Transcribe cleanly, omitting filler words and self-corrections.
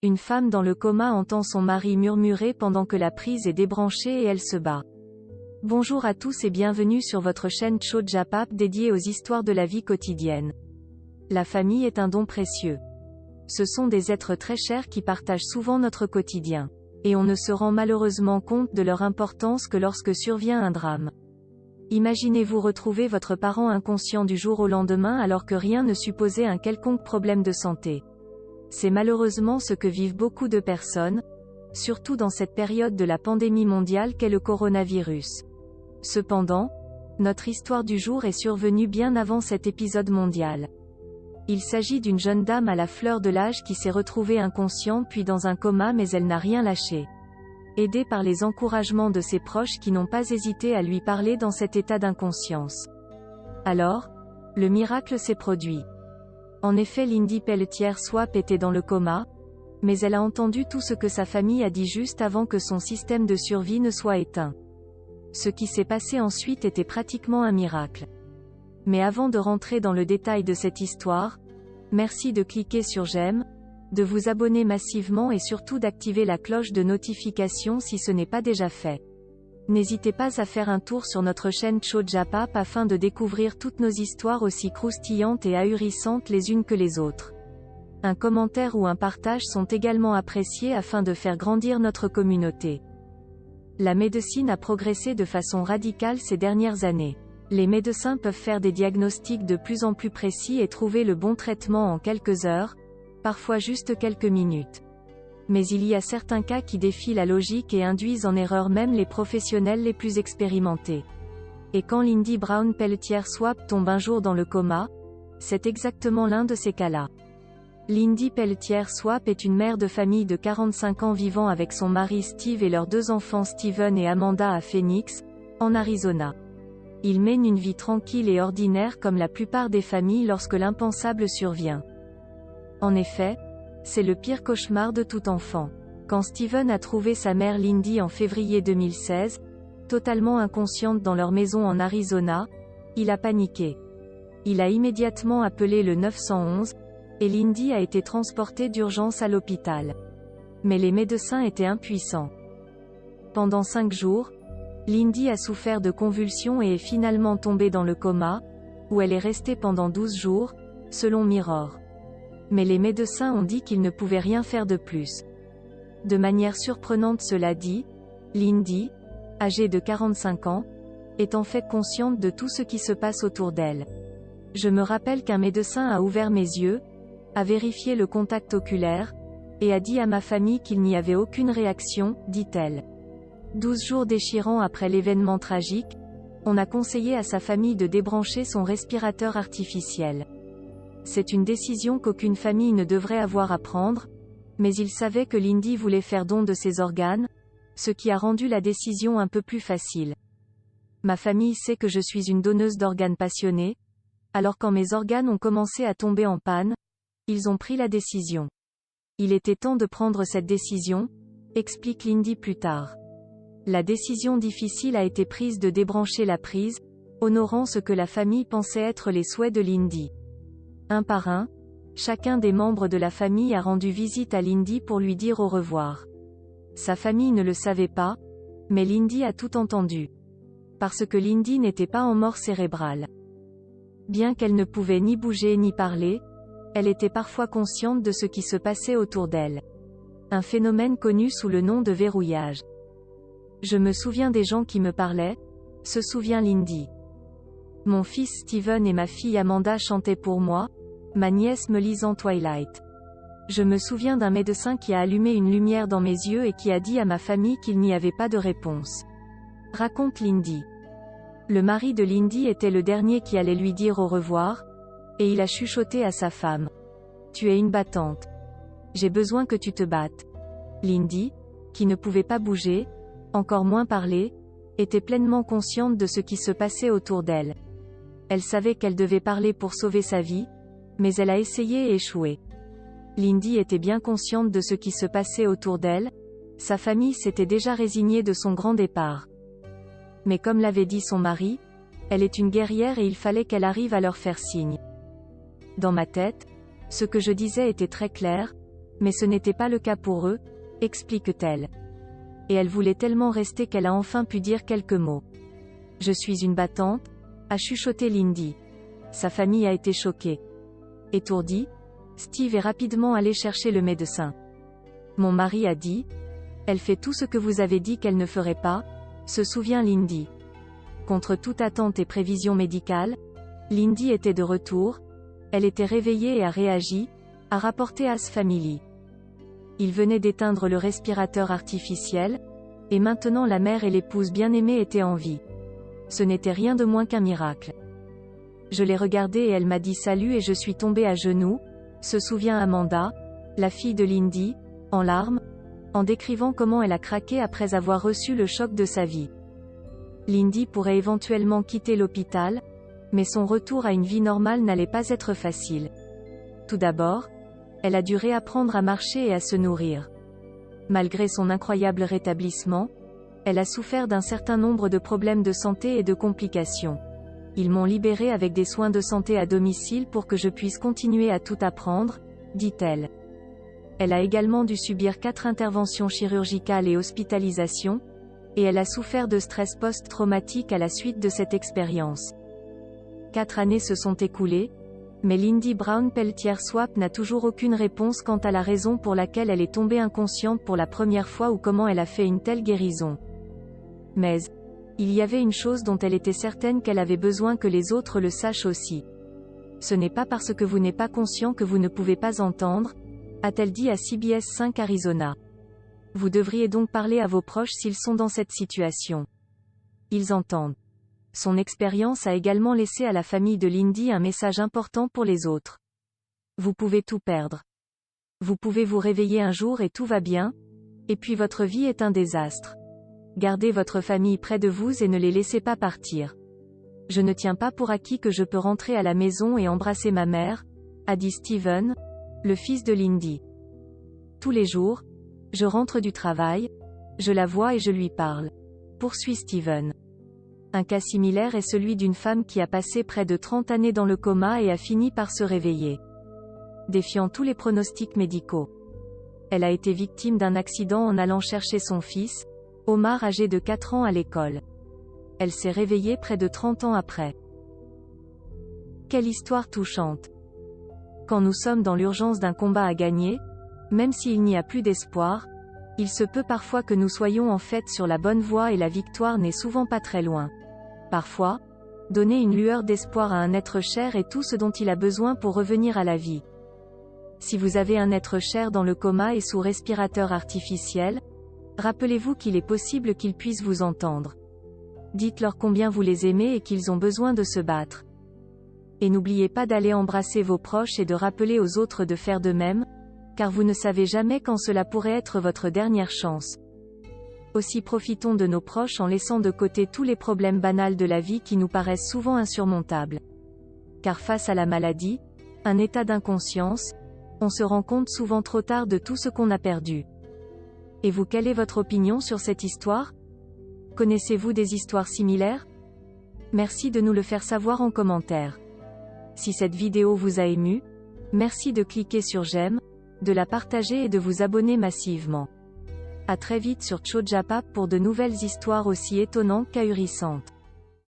Une femme dans le coma entend son mari murmurer pendant que la prise est débranchée et elle se bat. Bonjour à tous et bienvenue sur votre chaîne Chojapap dédiée aux histoires de la vie quotidienne. La famille est un don précieux. Ce sont des êtres très chers qui partagent souvent notre quotidien. Et on ne se rend malheureusement compte de leur importance que lorsque survient un drame. Imaginez-vous retrouver votre parent inconscient du jour au lendemain alors que rien ne supposait un quelconque problème de santé. C'est malheureusement ce que vivent beaucoup de personnes, surtout dans cette période de la pandémie mondiale qu'est le coronavirus. Cependant, notre histoire du jour est survenue bien avant cet épisode mondial. Il s'agit d'une jeune dame à la fleur de l'âge qui s'est retrouvée inconsciente puis dans un coma mais elle n'a rien lâché. Aidée par les encouragements de ses proches qui n'ont pas hésité à lui parler dans cet état d'inconscience. Alors, le miracle s'est produit. En effet, Lindy Peltier-Swapp était dans le coma, mais elle a entendu tout ce que sa famille a dit juste avant que son système de survie ne soit éteint. Ce qui s'est passé ensuite était pratiquement un miracle. Mais avant de rentrer dans le détail de cette histoire, merci de cliquer sur j'aime, de vous abonner massivement et surtout d'activer la cloche de notification si ce n'est pas déjà fait. N'hésitez pas à faire un tour sur notre chaîne Chojapap afin de découvrir toutes nos histoires aussi croustillantes et ahurissantes les unes que les autres. Un commentaire ou un partage sont également appréciés afin de faire grandir notre communauté. La médecine a progressé de façon radicale ces dernières années. Les médecins peuvent faire des diagnostics de plus en plus précis et trouver le bon traitement en quelques heures, parfois juste quelques minutes. Mais il y a certains cas qui défient la logique et induisent en erreur même les professionnels les plus expérimentés. Et quand Lindy Brown Peltier-Swapp tombe un jour dans le coma, c'est exactement l'un de ces cas-là. Lindy Peltier-Swapp est une mère de famille de 45 ans vivant avec son mari Steve et leurs deux enfants Steven et Amanda à Phoenix, en Arizona. Ils mènent une vie tranquille et ordinaire comme la plupart des familles lorsque l'impensable survient. En effet, c'est le pire cauchemar de tout enfant. Quand Steven a trouvé sa mère Lindy en février 2016, totalement inconsciente dans leur maison en Arizona, il a paniqué. Il a immédiatement appelé le 911, et Lindy a été transportée d'urgence à l'hôpital. Mais les médecins étaient impuissants. Pendant 5 jours, Lindy a souffert de convulsions et est finalement tombée dans le coma, où elle est restée pendant 12 jours, selon Mirror. Mais les médecins ont dit qu'ils ne pouvaient rien faire de plus. De manière surprenante cela dit, Lindy, âgée de 45 ans, est en fait consciente de tout ce qui se passe autour d'elle. Je me rappelle qu'un médecin a ouvert mes yeux, a vérifié le contact oculaire, et a dit à ma famille qu'il n'y avait aucune réaction, dit-elle. 12 jours déchirants après l'événement tragique, on a conseillé à sa famille de débrancher son respirateur artificiel. C'est une décision qu'aucune famille ne devrait avoir à prendre, mais il savait que Lindy voulait faire don de ses organes, ce qui a rendu la décision un peu plus facile. Ma famille sait que je suis une donneuse d'organes passionnée, alors quand mes organes ont commencé à tomber en panne, ils ont pris la décision. Il était temps de prendre cette décision, explique Lindy plus tard. La décision difficile a été prise de débrancher la prise, honorant ce que la famille pensait être les souhaits de Lindy. Un par un, chacun des membres de la famille a rendu visite à Lindy pour lui dire au revoir. Sa famille ne le savait pas, mais Lindy a tout entendu. Parce que Lindy n'était pas en mort cérébrale. Bien qu'elle ne pouvait ni bouger ni parler, elle était parfois consciente de ce qui se passait autour d'elle. Un phénomène connu sous le nom de verrouillage. Je me souviens des gens qui me parlaient, se souvient Lindy. Mon fils Steven et ma fille Amanda chantaient pour moi, ma nièce me lisant Twilight. Je me souviens d'un médecin qui a allumé une lumière dans mes yeux et qui a dit à ma famille qu'il n'y avait pas de réponse. Raconte Lindy. Le mari de Lindy était le dernier qui allait lui dire au revoir, et il a chuchoté à sa femme. Tu es une battante. J'ai besoin que tu te battes. Lindy, qui ne pouvait pas bouger, encore moins parler, était pleinement consciente de ce qui se passait autour d'elle. Elle savait qu'elle devait parler pour sauver sa vie, mais elle a essayé et échoué. Lindy était bien consciente de ce qui se passait autour d'elle, sa famille s'était déjà résignée de son grand départ. Mais comme l'avait dit son mari, elle est une guerrière et il fallait qu'elle arrive à leur faire signe. Dans ma tête, ce que je disais était très clair, Mais ce n'était pas le cas pour eux, explique-t-elle. Et elle voulait tellement rester qu'elle a enfin pu dire quelques mots. Je suis une battante, a chuchoté Lindy. Sa famille a été choquée. Étourdi, Steve est rapidement allé chercher le médecin. Mon mari a dit, elle fait tout ce que vous avez dit qu'elle ne ferait pas, se souvient Lindy. Contre toute attente et prévision médicale, Lindy était de retour, elle était réveillée et a réagi, a rapporté As Family. Il venait d'éteindre le respirateur artificiel, et maintenant la mère et l'épouse bien-aimée étaient en vie. Ce n'était rien de moins qu'un miracle. Je l'ai regardée et elle m'a dit salut et je suis tombée à genoux, se souvient Amanda, la fille de Lindy, en larmes, en décrivant comment elle a craqué après avoir reçu le choc de sa vie. Lindy pourrait éventuellement quitter l'hôpital, mais son retour à une vie normale n'allait pas être facile. Tout d'abord, elle a dû réapprendre à marcher et à se nourrir. Malgré son incroyable rétablissement, elle a souffert d'un certain nombre de problèmes de santé et de complications. Ils m'ont libérée avec des soins de santé à domicile pour que je puisse continuer à tout apprendre, dit-elle. Elle a également dû subir 4 interventions chirurgicales et hospitalisations, et elle a souffert de stress post-traumatique à la suite de cette expérience. 4 années se sont écoulées, mais Lindy Brown Peltier-Swap n'a toujours aucune réponse quant à la raison pour laquelle elle est tombée inconsciente pour la première fois ou comment elle a fait une telle guérison. Mais, il y avait une chose dont elle était certaine qu'elle avait besoin que les autres le sachent aussi. Ce n'est pas parce que vous n'êtes pas conscient que vous ne pouvez pas entendre, a-t-elle dit à CBS 5 Arizona. Vous devriez donc parler à vos proches s'ils sont dans cette situation. Ils entendent. Son expérience a également laissé à la famille de Lindy un message important pour les autres. Vous pouvez tout perdre. Vous pouvez vous réveiller un jour et tout va bien, et puis votre vie est un désastre. Gardez votre famille près de vous et ne les laissez pas partir. Je ne tiens pas pour acquis que je peux rentrer à la maison et embrasser ma mère, a dit Steven, le fils de Lindy. Tous les jours, je rentre du travail, je la vois et je lui parle. Poursuit Steven. Un cas similaire est celui d'une femme qui a passé près de 30 années dans le coma et a fini par se réveiller. Défiant tous les pronostics médicaux. Elle a été victime d'un accident en allant chercher son fils, Omar âgé de 4 ans à l'école. Elle s'est réveillée près de 30 ans après. Quelle histoire touchante. Quand nous sommes dans l'urgence d'un combat à gagner, même s'il n'y a plus d'espoir, il se peut parfois que nous soyons en fait sur la bonne voie et la victoire n'est souvent pas très loin. Parfois, donner une lueur d'espoir à un être cher est tout ce dont il a besoin pour revenir à la vie. Si vous avez un être cher dans le coma et sous respirateur artificiel, rappelez-vous qu'il est possible qu'ils puissent vous entendre. Dites-leur combien vous les aimez et qu'ils ont besoin de se battre. Et n'oubliez pas d'aller embrasser vos proches et de rappeler aux autres de faire de même, car vous ne savez jamais quand cela pourrait être votre dernière chance. Aussi profitons de nos proches en laissant de côté tous les problèmes banals de la vie qui nous paraissent souvent insurmontables. Car face à la maladie, un état d'inconscience, on se rend compte souvent trop tard de tout ce qu'on a perdu. Et vous, quelle est votre opinion sur cette histoire? Connaissez-vous des histoires similaires? Merci de nous le faire savoir en commentaire. Si cette vidéo vous a ému, merci de cliquer sur j'aime, de la partager et de vous abonner massivement. À très vite sur Chojapap pour de nouvelles histoires aussi étonnantes qu'ahurissantes.